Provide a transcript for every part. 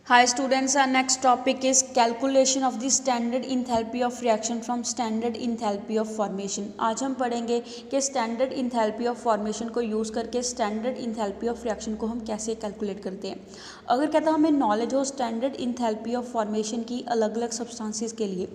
Hi students, our next topic is calculation of the standard enthalpy of reaction from standard enthalpy of formation। आज हम पढ़ेंगे कि standard enthalpy of formation को use करके standard enthalpy of reaction को हम कैसे कैलकुलेट करते हैं। अगर कहता हमें नॉलेज हो standard enthalpy of formation की अलग अलग सब्सटेंसेस के लिए,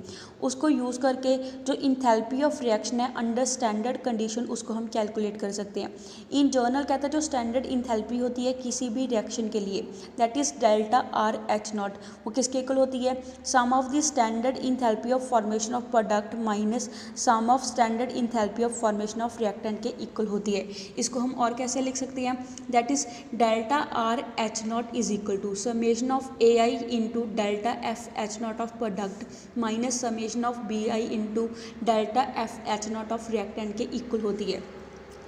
उसको यूज़ करके जो enthalpy of reaction है अंडर स्टैंडर्ड कंडीशन उसको हम कैलकुलेट कर सकते हैं। इन जर्नल कहता है जो स्टैंडर्ड enthalpy होती है किसी भी रिएक्शन के लिए that is delta R H nought, वो किसके इक्वल होती है, sum of the standard enthalpy of formation of product minus sum of standard enthalpy of formation of reactant के इक्वल होती है। इसको हम और कैसे लिख सकते हैं, that is delta R H nought is equal to summation of A I into delta F H nought of product minus summation of B I into delta F H nought of reactant के equal होती है।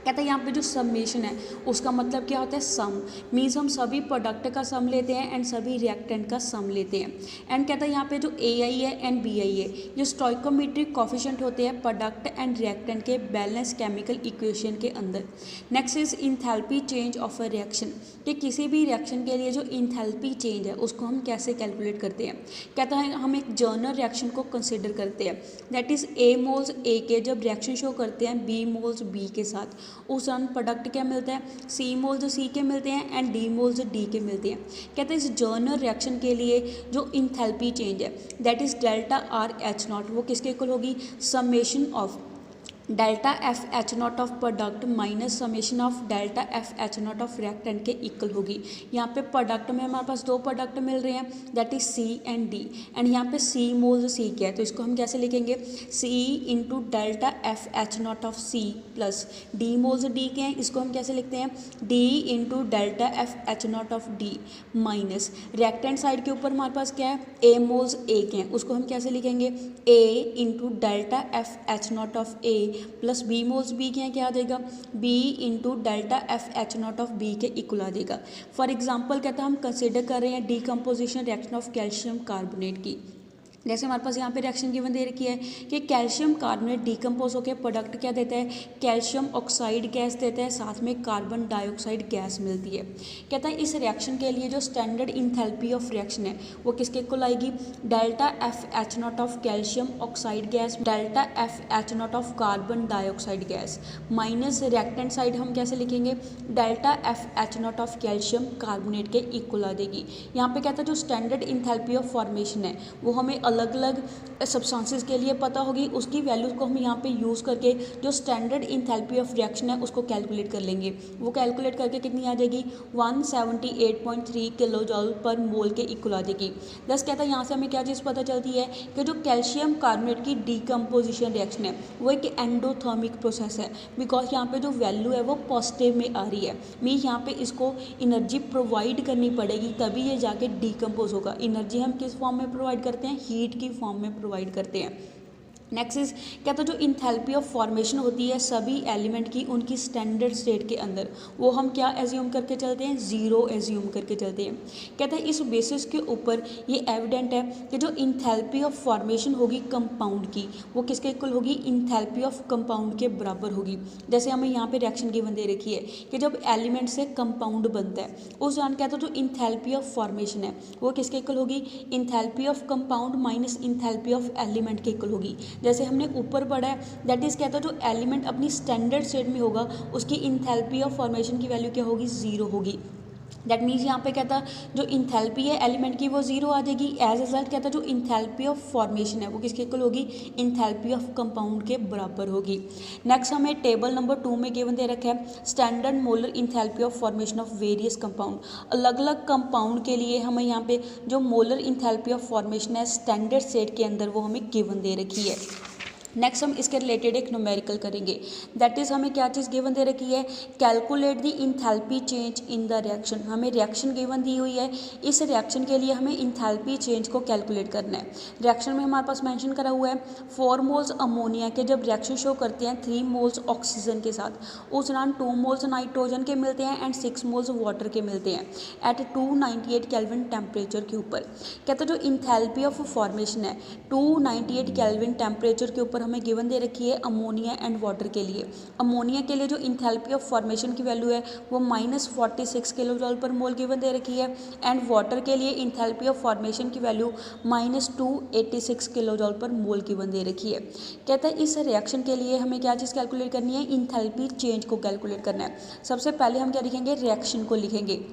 कहता है यहाँ पे जो summation है उसका मतलब क्या होता है, सम मीन्स हम सभी प्रोडक्ट का सम लेते हैं एंड सभी रिएक्टेंट का सम लेते हैं। एंड कहता है यहाँ पे जो ए आई है एंड बी आई है जो स्टोइकोमेट्रिक कोफिशिएंट होते हैं प्रोडक्ट एंड रिएक्टेंट के बैलेंस केमिकल इक्वेशन के अंदर। Next is enthalpy change of a reaction, कि किसी भी रिएक्शन के लिए जो इंथैल्पी चेंज है उसको हम कैसे कैलकुलेट करते हैं। कहता है हम एक जर्नल रिएक्शन को कंसिडर करते हैं दैट इज़ ए मोल्स ए के जब रिएक्शन शो करते हैं बी मोल्स बी के साथ, उस रन प्रोडक्ट क्या मिलता है, सी मोल्स सी के मिलते हैं एंड डी मोल्स डी के मिलते हैं। कहते हैं इस जर्नल रिएक्शन के लिए जो इंथैल्पी चेंज है that is delta R H nought, वो किसके इक्वल होगी, summation of delta F H nought of product minus summation of delta F H nought of reactant के इक्वल होगी। यहाँ पे प्रोडक्ट में हमारे पास दो प्रोडक्ट मिल रहे हैं that is C and D, and यहाँ पे सी मोल्स सी क्या है तो इसको हम कैसे लिखेंगे, C into delta F H nought of C plus D moles D के हैं, इसको हम कैसे लिखते हैं, D into delta F H nought of D minus reactant side के ऊपर हमारे पास क्या है, ए मोल्स ए के हैं, उसको हम कैसे लिखेंगे, A into delta F H nought of A plus B moles B के हैं क्या आ जाएगा, B into delta F H nought of B के इक्वल आ जाएगा। फॉर एग्जांपल कहता है हम कंसिडर कर रहे हैं decomposition reaction of calcium carbonate की। जैसे हमारे पास यहाँ पे रिएक्शन गिवन दे रखी है कि कैल्शियम कार्बोनेट डीकम्पोज होकर प्रोडक्ट क्या देता है, कैल्शियम ऑक्साइड गैस देता है, साथ में कार्बन डाइऑक्साइड गैस मिलती है। कहता है इस रिएक्शन के लिए जो स्टैंडर्ड इंथैल्पी ऑफ रिएक्शन है वो किसके इक्वल आएगी, delta F H nought of calcium oxide gas delta F H nought of carbon dioxide gas minus reactant side हम कैसे लिखेंगे, delta F H nought of calcium carbonate के equal आ जाएगी। यहाँ पे कहता है जो स्टैंडर्ड इंथैल्पी ऑफ फॉर्मेशन है वो हमें अलग अलग सब्सटेंसेस के लिए पता होगी, उसकी वैल्यूज़ को हम यहाँ पे यूज़ करके जो स्टैंडर्ड इंथैल्पी ऑफ रिएक्शन है उसको कैलकुलेट कर लेंगे। वो कैलकुलेट करके कितनी आ जाएगी, 178.3 किलो जूल पर मोल के इक्वल आ जाएगी। दस कहता है यहाँ से हमें क्या चीज़ पता चलती है कि जो कैल्शियम कार्बोनेट की डीकम्पोजिशन रिएक्शन है वो एक एंडोथर्मिक प्रोसेस है, बिकॉज यहाँ पे जो वैल्यू है वो पॉजिटिव में आ रही है, मीन्स यहाँ पे इसको एनर्जी प्रोवाइड करनी पड़ेगी तभी ये जाके डीकम्पोज होगा। एनर्जी हम किस फॉर्म में प्रोवाइड करते हैं, हीट की फॉर्म में प्रोवाइड करते हैं। नेक्स्ट इज कहता है जो इंथैल्पी ऑफ फॉर्मेशन होती है सभी एलिमेंट की उनकी स्टैंडर्ड स्टेट के अंदर वो हम क्या एज्यूम करके चलते हैं, ज़ीरो एज्यूम करके चलते हैं। कहता है इस बेसिस के ऊपर ये एविडेंट है कि जो इंथैल्पी ऑफ फॉर्मेशन होगी कंपाउंड की वो किसके इक्वल होगी, इंथैल्पी ऑफ कंपाउंड के बराबर होगी। जैसे हमें यहाँ पे रिएक्शन गिवन दे रखी है कि जब एलिमेंट से कंपाउंड बनता है उस दौरान कहता है जो इंथैल्पी ऑफ फॉर्मेशन है वो किसके इक्वल होगी, enthalpy of compound minus enthalpy of element के इक्वल होगी। जैसे हमने ऊपर पढ़ा है दैट इज़ कहता है जो एलिमेंट अपनी स्टैंडर्ड स्टेट में होगा उसकी इंथैल्पी ऑफ फॉर्मेशन की वैल्यू क्या होगी, ज़ीरो होगी। दैट मीन्स यहाँ पे कहता है जो इंथैल्पी है एलिमेंट की वो ज़ीरो आ जाएगी। एज रिजल्ट कहता है जो इंथैल्पी ऑफ फॉर्मेशन है वो किसके इक्वल होगी, इंथैल्पी ऑफ कंपाउंड के बराबर होगी। नेक्स्ट हमें टेबल नंबर 2 में गिवन दे रखा है standard molar enthalpy of formation of various compound. अलग अलग कंपाउंड के लिए हमें यहाँ पे जो मोलर इंथैल्पी ऑफ फॉर्मेशन है स्टैंडर्ड स्टेट के अंदर वो हमें गिवन दे रखी है। नेक्स्ट हम इसके रिलेटेड एक न्यूमेरिकल करेंगे दैट इज़ हमें क्या चीज़ गिवन दे रखी है, calculate the enthalpy change in the reaction. हमें रिएक्शन गिवन दी हुई है, इस रिएक्शन के लिए हमें इंथैल्पी चेंज को कैलकुलेट करना है। रिएक्शन में हमारे पास मेंशन करा हुआ है 4 मोल्स अमोनिया के जब रिएक्शन शो करते हैं 3 मोल्स ऑक्सीजन के साथ, उस दौरान 2 मोल्स नाइट्रोजन के मिलते हैं एंड 6 मोल्स वाटर के मिलते हैं एट 298 केल्विन टेम्परेचर के ऊपर। कहते हैं जो इंथैल्पी ऑफ फॉर्मेशन है 298 केल्विन टेम्परेचर के ऊपर ऊपर हमें गिवन दे रखी है अमोनिया एंड वाटर के लिए। अमोनिया के लिए जो इंथैल्पी ऑफ फॉर्मेशन की वैल्यू है वो -46 किलो जॉल पर मोल गिवन दे रखी है एंड वाटर के लिए इंथैल्पी ऑफ फॉर्मेशन की वैल्यू -286 किलो जॉल पर मोल गिवन दे रखी है। कहता है इस रिएक्शन के लिए हमें क्या चीज़ कैलकुलेट करनी है, इंथैल्पी चेंज को कैलकुलेट करना है। सबसे पहले हम क्या लिखेंगे, रिएक्शन को लिखेंगे।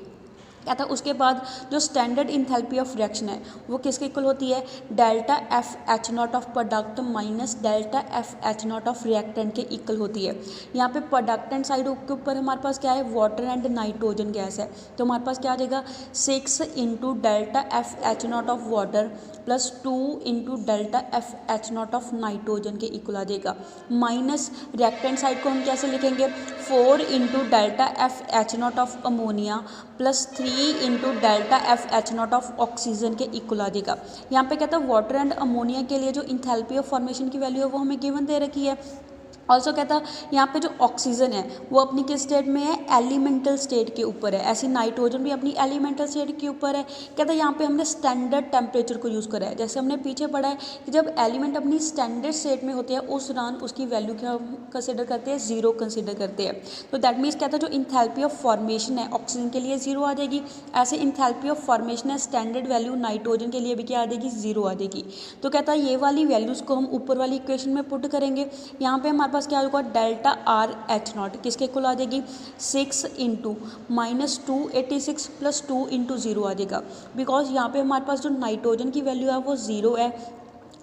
कहता है उसके बाद जो स्टैंडर्ड इंथैल्पी ऑफ रिएक्शन है वो किसके इक्वल होती है, delta F H nought of product minus delta F H nought of reactant के इक्वल होती है। यहाँ पे प्रोडक्टेंट साइड के ऊपर हमारे पास क्या है, वाटर एंड नाइट्रोजन गैस है, तो हमारे पास क्या आ जाएगा 6 into delta F H nought of water plus 2 into delta F H nought of nitrogen के इक्वल आ जाएगा। माइनस रिएक्टेंट साइड को हम कैसे लिखेंगे, 4 into delta F H nought of ammonia plus 3 into delta F H nought of oxygen के equal आ जाएगा। यहाँ पे कहता है वाटर एंड अमोनिया के लिए जो इंथैल्पी ऑफ फॉर्मेशन की वैल्यू है वो हमें गिवन दे रखी है। ऑल्सो कहता है यहाँ पे जो ऑक्सीजन है वो अपनी किस स्टेट में है, एलिमेंटल स्टेट के ऊपर है, ऐसी नाइट्रोजन भी अपनी एलिमेंटल स्टेट के ऊपर है। कहता है यहाँ पे हमने स्टैंडर्ड टेम्परेचर को यूज़ करा है, जैसे हमने पीछे पढ़ा है कि जब एलिमेंट अपनी स्टैंडर्ड स्टेट में होते हैं उस दौरान उसकी वैल्यू क्या कंसिडर करते हैं, 0 कंसिडर करते हैं। तो दैट मीन्स कहता है जो इंथैल्पी ऑफ फॉर्मेशन है ऑक्सीजन के लिए 0 आ जाएगी, ऐसे इंथैल्पी ऑफ फॉर्मेशन है स्टैंडर्ड वैल्यू नाइट्रोजन के लिए भी क्या आ जाएगी, 0 आ जाएगी। तो कहता है ये वाली वैल्यूज़ को हम ऊपर वाली इक्वेशन में पुट करेंगे। यहाँ पे हमारे पास क्या होगा, डेल्टा आर एच नॉट किसके इक्वल आ जाएगी, 6 इंटू -286 प्लस 2 इंटू 0 आ जाएगा, बिकॉज यहाँ पे हमारे पास जो नाइट्रोजन की वैल्यू है वो 0 है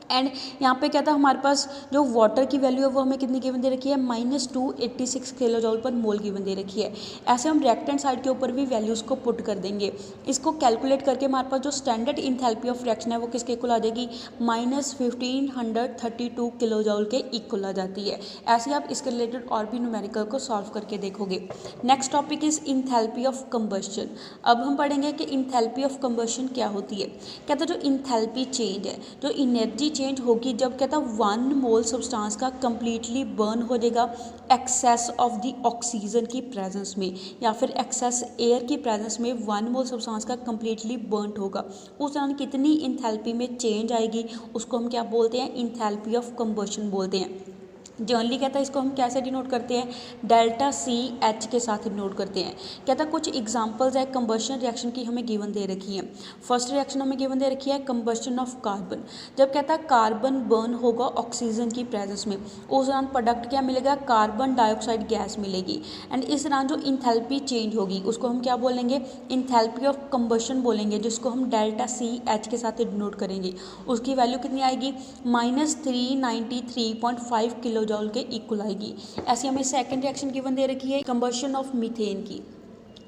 एंड यहाँ पे क्या था हमारे पास जो वाटर की वैल्यू है वो हमें कितनी गिवन दे रखी है, -286 किलो जॉल पर मोल गिवन दे रखी है। ऐसे हम रिएक्टेंट साइड के ऊपर भी वैल्यूज़ को पुट कर देंगे। इसको कैलकुलेट करके हमारे पास जो स्टैंडर्ड इंथैल्पी ऑफ रिएक्शन है वो किसके इक्वल आ जाएगी, -1532 किलो जॉल के इक्वल आ जाती है। ऐसे आप इसके रिलेटेड और भी न्यूमेरिकल को सॉल्व करके देखोगे। Next topic is enthalpy of combustion. अब हम पढ़ेंगे कि इंथैल्पी ऑफ कंबशन क्या होती है। कहता है जो इंथैल्पी चेंज है, जो एनर्जी चेंज होगी जब कहता 1 मोल सब्सटेंस का कंप्लीटली बर्न हो जाएगा एक्सेस ऑफ द ऑक्सीजन की प्रेजेंस में, या फिर एक्सेस एयर की प्रेजेंस में 1 मोल सब्सटेंस का कंप्लीटली बर्न होगा। उस दौरान कितनी इंथैल्पी में चेंज आएगी उसको हम क्या बोलते हैं, इंथैल्पी ऑफ कंबशन बोलते हैं। जनरली कहता है इसको हम कैसे डिनोट करते हैं, डेल्टा सी एच के साथ डिनोट करते हैं। कहता है कुछ एग्जांपल्स है कंबशन रिएक्शन की हमें गिवन दे रखी है। फर्स्ट रिएक्शन हमें गिवन दे रखी है कंबशन ऑफ कार्बन। जब कहता है कार्बन बर्न होगा ऑक्सीजन की प्रेजेंस में, उस दौरान प्रोडक्ट क्या मिलेगा, कार्बन डाइऑक्साइड गैस मिलेगी एंड इस दौरान जो इंथैल्पी चेंज होगी उसको हम क्या बोलेंगे, इंथैल्पी ऑफ कंबशन बोलेंगे, जिसको हम डेल्टा सी एच के साथ डिनोट करेंगे। उसकी वैल्यू कितनी आएगी, -393.5 किलो जॉल के इक्वल आएगी। ऐसे हमें सेकंड रिएक्शन गिवन दे रखी है कंबशन ऑफ मीथेन की।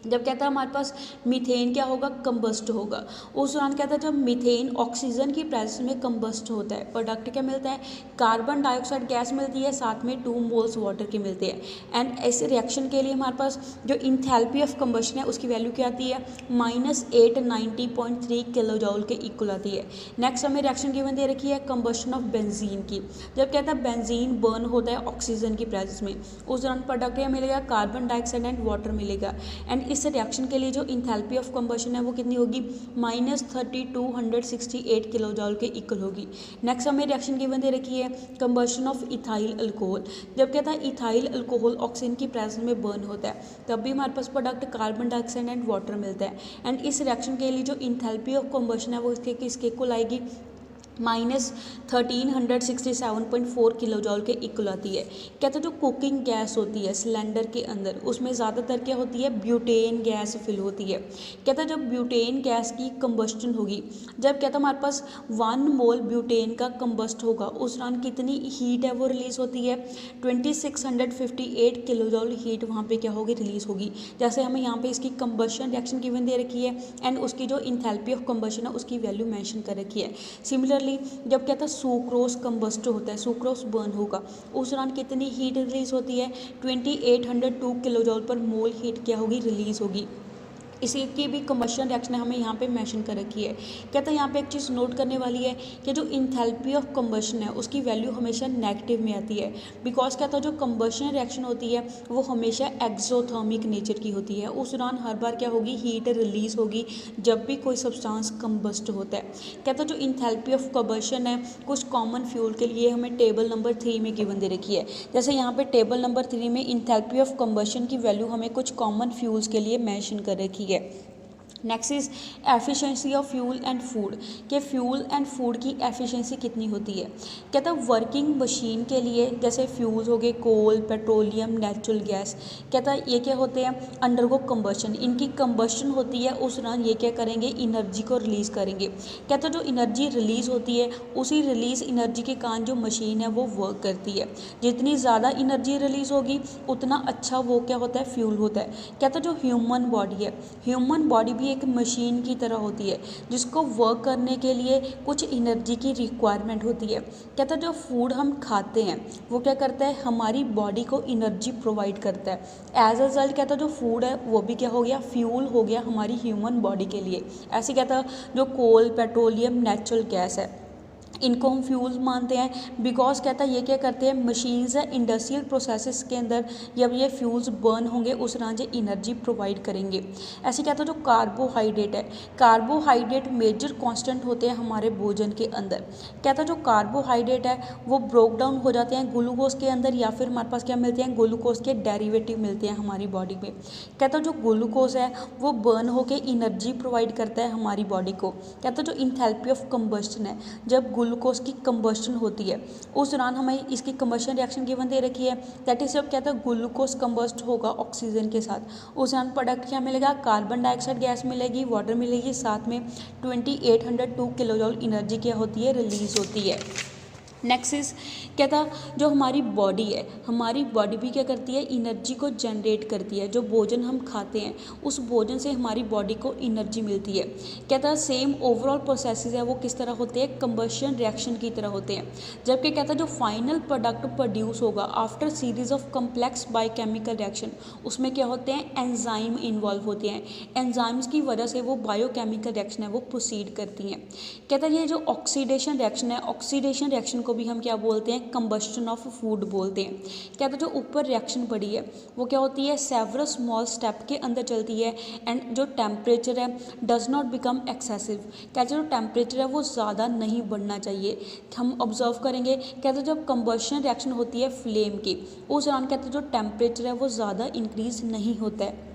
जब कहता है हमारे पास मीथेन क्या होगा, कंबस्ट होगा। उस दौरान कहता है जब मीथेन ऑक्सीजन की प्रेजेंस में कंबस्ट होता है, प्रोडक्ट क्या मिलता है, कार्बन डाइऑक्साइड गैस मिलती है, साथ में 2 मोल्स वाटर के मिलते हैं। एंड ऐसे रिएक्शन के लिए हमारे पास जो इंथैल्पी ऑफ कंबशन है उसकी वैल्यू क्या आती है, -890.3 किलो जॉल के इक्वल आती है। नेक्स्ट हमें रिएक्शन गिवन दे रखी है कंबशन ऑफ बेंजीन की। जब कहता है बेंजीन बर्न होता है ऑक्सीजन की प्रेजेंस में, उस दौरान प्रोडक्ट क्या मिलेगा, कार्बन डाइऑक्साइड एंड वाटर मिलेगा। एंड इस रिएक्शन के लिए जो इंथैल्पी ऑफ कंबशन है वो कितनी होगी, -3268 किलो जॉल के इक्वल होगी। नेक्स्ट हमें रिएक्शन गिवन दे रखी है कंबशन ऑफ इथाइल अल्कोहल। जब कहता है इथाइल अल्कोहल ऑक्सीजन की प्रेजेंस में बर्न होता है तब भी हमारे पास product carbon dioxide and water मिलता है। एंड इस रिएक्शन के लिए जो इंथैल्पी ऑफ कंबशन है वो किसके इक्वल आएगी, -1367.4 किलो जॉल के इक्वल आती है। कहते हैं जो कुकिंग गैस होती है सिलेंडर के अंदर उसमें ज़्यादातर क्या होती है, ब्यूटेन गैस फिल होती है। कहता है जब ब्यूटेन गैस की कंबस्टन होगी, जब कहता है हमारे पास 1 मोल ब्यूटेन का कंबस्ट होगा उस दौरान कितनी हीट है वो रिलीज़ होती है, 2658 किलो जॉल हीट वहाँ पे क्या होगी, रिलीज़ होगी। जैसे हमें यहाँ पे इसकी कंबशन रिएक्शन गिवन दे रखी है एंड उसकी जो इंथैल्पी ऑफ कंबशन है उसकी वैल्यू मेंशन कर रखी है। सिमिलरली जब कहता है सुक्रोज कंबस्ट होता है, सुक्रोज बर्न होगा, उस दौरान कितनी हीट रिलीज होती है, 2802 किलो जॉल पर मोल हीट क्या होगी, रिलीज होगी। इसी की भी कंबशन रिएक्शन हमें यहाँ पे मेंशन कर रखी है। कहता है यहाँ पे एक चीज़ नोट करने वाली है कि जो इंथैल्पी ऑफ कंबशन है उसकी वैल्यू हमेशा नेगेटिव में आती है, बिकॉज कहता है जो कंबशन रिएक्शन होती है वो हमेशा एक्सोथर्मिक नेचर की होती है। उस दौरान हर बार क्या होगी, हीट रिलीज होगी जब भी कोई सब्सटेंस कंबस्ट होता है। कहता है जो इंथैल्पी ऑफ कंबशन है कुछ कॉमन फ्यूल के लिए हमें टेबल नंबर 3 में गिवन दे रखी है। जैसे यहाँ पे टेबल नंबर 3 में इंथैल्पी ऑफ कंबशन की वैल्यू हमें कुछ कॉमन फ्यूल्स के लिए मेंशन कर रखी है। Next is efficiency of fuel and food, के फ्यूल एंड फूड की एफिशिएंसी कितनी होती है। कहता है वर्किंग मशीन के लिए जैसे फ्यूल्स हो गए कोल, पेट्रोलियम, नेचुरल गैस, कहता है ये क्या होते हैं, अंडरगो कंबशन, इनकी कंबशन होती है उस दौरान ये क्या करेंगे, एनर्जी को रिलीज़ करेंगे। कहता है जो एनर्जी रिलीज़ होती है उसी रिलीज़ एनर्जी के कारण जो मशीन है वो वर्क करती है। जितनी ज़्यादा एनर्जी रिलीज़ होगी उतना अच्छा वो क्या होता है, फ्यूल होता है। कहता है जो ह्यूमन बॉडी है, ह्यूमन बॉडी भी एक मशीन की तरह होती है जिसको वर्क करने के लिए कुछ एनर्जी की रिक्वायरमेंट होती है। कहता है जो फूड हम खाते हैं वो क्या करता है, हमारी बॉडी को एनर्जी प्रोवाइड करता है। एज अ रिजल्ट कहता है जो फूड है वो भी क्या हो गया, फ्यूल हो गया हमारी ह्यूमन बॉडी के लिए। ऐसे कहता है जो कोल, पेट्रोलियम, नेचुरल गैस है इनको हम फ्यूल्स मानते हैं, बिकॉज कहता है ये क्या करते हैं, मशीन्स है इंडस्ट्रियल प्रोसेसेस के अंदर जब ये फ्यूल्स बर्न होंगे उस तरह से एनर्जी प्रोवाइड करेंगे। ऐसे कहता है जो कार्बोहाइड्रेट है, कार्बोहाइड्रेट मेजर कांस्टेंट होते हैं हमारे भोजन के अंदर। कहता है जो कार्बोहाइड्रेट है वो ब्रोक डाउन हो जाते हैं ग्लूकोज के अंदर, या फिर हमारे पास क्या मिलते हैं, ग्लूकोज के डेरिवेटिव मिलते हैं हमारी बॉडी में। कहता है जो ग्लूकोज है वो बर्न होकर एनर्जी प्रोवाइड करता है हमारी बॉडी को। कहता है जो इंथैल्पी ऑफ कंबस्शन है, जब ग्लूकोज की कंबस्शन होती है उस दौरान हमें इसकी कंबस्शन रिएक्शन गिवन दे रखी है। दैट इज जब कहता है ग्लूकोज कंबस्ट होगा ऑक्सीजन के साथ, उस दौरान प्रोडक्ट क्या मिलेगा, कार्बन डाइऑक्साइड गैस मिलेगी, वाटर मिलेगी, साथ में 2802 किलोजूल एनर्जी क्या होती है, रिलीज होती है। नेक्स्ट इज कहता जो हमारी बॉडी है, हमारी बॉडी भी क्या करती है, एनर्जी को जनरेट करती है। जो भोजन हम खाते हैं उस भोजन से हमारी बॉडी को एनर्जी मिलती है। कहता सेम ओवरऑल प्रोसेसेस है वो किस तरह होते हैं, कंबशन रिएक्शन की तरह होते हैं। जबकि कहता जो फाइनल प्रोडक्ट प्रोड्यूस होगा after series of complex biochemical reaction, उसमें क्या होते हैं, एंजाइम इन्वॉल्व होते हैं। एंजाइम्स की वजह से वो बायोकेमिकल रिएक्शन है वो प्रोसीड करती हैं। कहता ये जो ऑक्सीडेशन रिएक्शन है, ऑक्सीडेशन रिएक्शन को भी हम क्या बोलते हैं, कंबस्शन ऑफ फूड बोलते हैं। कहते जो ऊपर रिएक्शन पड़ी है वो क्या होती है, सेवरल स्मॉल स्टेप के अंदर चलती है एंड जो टेम्परेचर है डज नॉट बिकम एक्सेसिव। कहते जो टेम्परेचर है वो ज़्यादा नहीं बढ़ना चाहिए। हम ऑब्जर्व करेंगे, कहते जब कंबस्शन रिएक्शन होती है फ्लेम की उस दौरान कहते जो टेम्परेचर है वो ज़्यादा इंक्रीज नहीं होता है।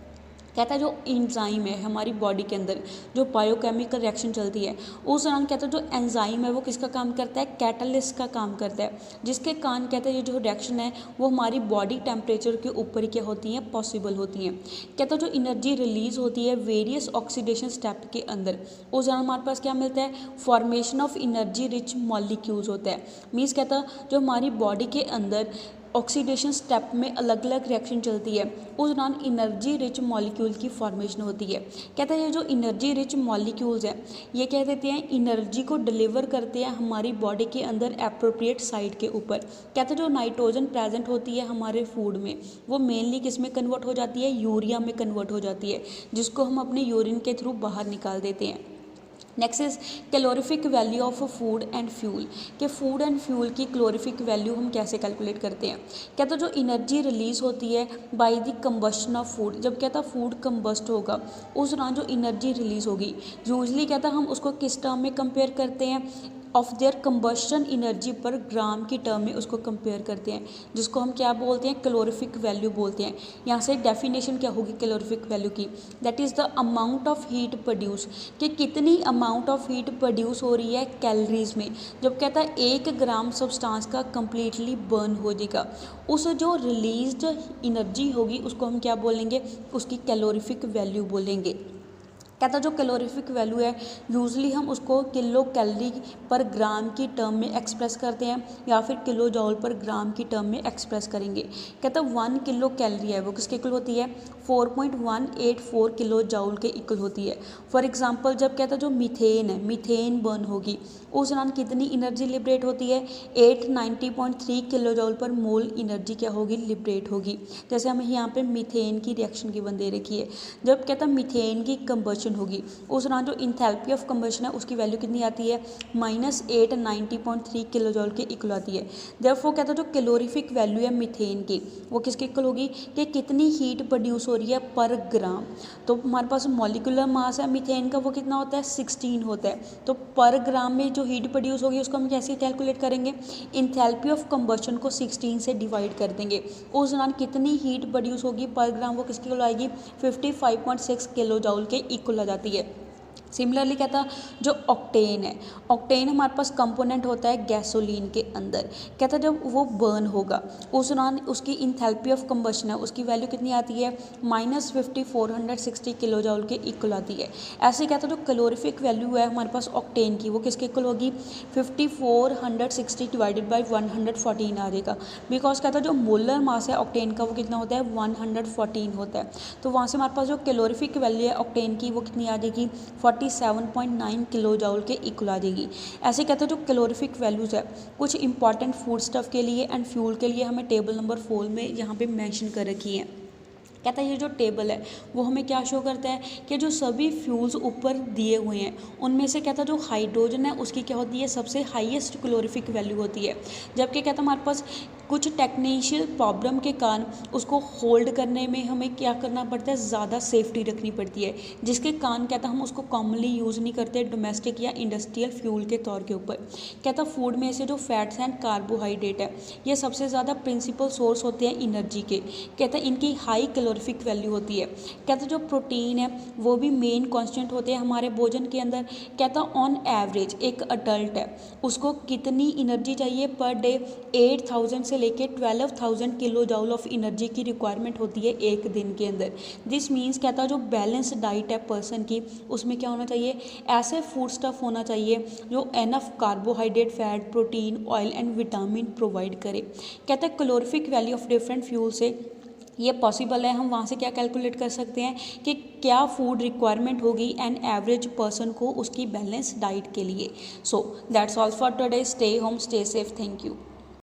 कहता है जो एंजाइम है हमारी बॉडी के अंदर जो बायोकेमिकल रिएक्शन चलती है उस दौरान कहता है जो एंजाइम है वो किसका काम करता है, कैटलिस्ट का काम करता है, जिसके कारण कहता है ये जो रिएक्शन है वो हमारी बॉडी टेम्परेचर के ऊपर क्या होती हैं, पॉसिबल होती हैं। कहता है जो एनर्जी रिलीज होती है वेरियस ऑक्सीडेशन स्टेप के अंदर उस दौरान हमारे पास क्या मिलता है, formation of energy rich molecules होता है। मीन्स कहता है जो हमारी बॉडी के अंदर ऑक्सीडेशन स्टेप में अलग अलग रिएक्शन चलती है उस दौरान एनर्जी रिच मॉलिक्यूल की फॉर्मेशन होती है। कहता है ये जो एनर्जी रिच मॉलिक्यूल्स हैं ये क्या देते हैं, एनर्जी को डिलीवर करते हैं हमारी बॉडी के अंदर एप्रोप्रिएट साइट के ऊपर। कहते हैं जो नाइट्रोजन प्रेजेंट होती है हमारे फूड में वो मेनली किस में कन्वर्ट हो जाती है, यूरिया में कन्वर्ट हो जाती है, जिसको हम अपने यूरिन के थ्रू बाहर निकाल देते हैं। Next is calorific value of food and fuel, के फूड एंड फ्यूल की कैलोरीफिक वैल्यू हम कैसे कैलकुलेट करते हैं। कहता जो एनर्जी रिलीज होती है by the combustion of food, जब कहता फूड कंबस्ट होगा उस दौरान जो एनर्जी रिलीज होगी यूजली कहता हम उसको किस टर्म में कंपेयर करते हैं, ऑफ देयर कंबस्शन एनर्जी पर ग्राम की टर्म में उसको कंपेयर करते हैं, जिसको हम क्या बोलते हैं, कैलोरीफिक वैल्यू बोलते हैं। यहाँ से डेफिनेशन क्या होगी कैलोरीफिक वैल्यू की, that is the amount of heat produce, कि कितनी अमाउंट ऑफ हीट प्रोड्यूस हो रही है कैलोरीज में। जब कहता है 1 ग्राम सब्सटेंस का कम्प्लीटली बर्न हो जाएगा उस जो रिलीज्ड एनर्जी होगी उसको हम क्या बोलेंगे, उसकी कैलोरीफिक वैल्यू बोलेंगे। कहता जो कैलोरीफिक वैल्यू है यूजली हम उसको किलो कैलोरी पर ग्राम की टर्म में एक्सप्रेस करते हैं या फिर किलो जॉल पर ग्राम की टर्म में एक्सप्रेस करेंगे। कहता 1 किलो कैलोरी है वो किसके इक्वल होती है, 4.184 किलो जाउल के इक्वल होती है। फॉर एग्जांपल जब कहता है जो मीथेन है, मीथेन बर्न होगी उस दौरान कितनी एनर्जी लिबरेट होती है, 890.3 किलो जाउल पर मोल एनर्जी क्या होगी, लिबरेट होगी। जैसे हमें यहाँ पे मीथेन की रिएक्शन गिवन दे रखी है, जब कहता है मीथेन की कंबशन होगी उस दौरान जो इंथैल्पी ऑफ कंबशन है उसकी वैल्यू कितनी आती है, -890.3 किलो जॉल के इक्वल आती है। देयरफॉर कहता है जो कैलोरीफिक वैल्यू है मीथेन की वो किसके इक्वल होगी, कि कितनी हीट प्रोड्यूस हो रही है पर ग्राम। तो हमारे पास मॉलिक्यूलर मास है मीथेन का वो कितना होता है, 16 होता है। तो पर ग्राम में जो हीट प्रोड्यूस होगी उसको हम कैसे कैलकुलेट करेंगे, इंथैल्पी ऑफ कंबशन को 16 से डिवाइड कर देंगे। उस दौरान कितनी हीट प्रोड्यूस होगी पर ग्राम, वो किसके इक्वल आएगी, 55.6 किलो जाउल के इक्वल आ जाती है। सिमिलरली कहता जो ऑक्टेन है, ऑक्टेन हमारे पास कंपोनेंट होता है गैसोलीन के अंदर। कहता जब वो बर्न होगा उस दौरान उसकी इंथैल्पी ऑफ कंबशन है उसकी वैल्यू कितनी आती है, -5460 किलो जाउल के इक्वल आती है। ऐसे कहता जो कैलोरीफिक वैल्यू है हमारे पास ऑक्टेन की वो किसके इक्वल होगी, 5460 डिवाइडेड बाई 114 आ जाएगा। बिकॉज कहता जो मोलर मास है ऑक्टेन का वो कितना होता है, 114 होता है। तो वहाँ से हमारे पास जो कैलोरीफिक वैल्यू है ऑक्टेन की वो कितनी आ जाएगी, 47.9 किलो जाउल के इक्वल आ जाएगी। ऐसे कहते हैं जो कैलोरीफिक वैल्यूज़ है कुछ इंपॉर्टेंट फूड स्टफ के लिए एंड फ्यूल के लिए हमें टेबल नंबर 4 में यहाँ पे मेंशन कर रखी है। कहता है ये जो टेबल है वो हमें क्या शो करता है कि जो सभी फ्यूल्स ऊपर दिए हुए हैं उनमें से कहता है जो हाइड्रोजन है उसकी क्या होती है, सबसे हाईएस्ट कैलोरीफिक वैल्यू होती है। जबकि कहता है हमारे पास कुछ टेक्निशियल प्रॉब्लम के कारण उसको होल्ड करने में हमें क्या करना पड़ता है, ज़्यादा सेफ्टी रखनी पड़ती है, जिसके कारण कहता हम उसको कॉमनली यूज़ नहीं करते डोमेस्टिक या इंडस्ट्रियल फ्यूल के तौर के ऊपर। कहता फूड में से जो फैट्स एंड कार्बोहाइड्रेट है ये सबसे ज़्यादा प्रिंसिपल सोर्स होते हैं एनर्जी के। कहता है इनकी हाई कैलोरीफिक वैल्यू होती है। कहता जो प्रोटीन है वो भी मेन कॉन्स्टेंट होते हैं हमारे भोजन के अंदर। कहता ऑन एवरेज एक अडल्ट है उसको कितनी एनर्जी चाहिए पर डे, 8000 से लेके 12,000 किलो जाउल ऑफ एनर्जी की रिक्वायरमेंट होती है एक दिन के अंदर। दिस मीन्स कहता जो बैलेंस डाइट है पर्सन की उसमें क्या होना चाहिए, ऐसे फूड स्टफ होना चाहिए जो enough carbohydrate, fat, protein, oil and vitamin provide करे। कहता है calorific value of different fuel से ये पॉसिबल है, हम वहाँ से क्या कैलकुलेट कर सकते हैं कि क्या फूड रिक्वायरमेंट होगी एन एवरेज पर्सन को उसकी बैलेंस डाइट के लिए। So that's all for today, stay home, stay safe, thank you.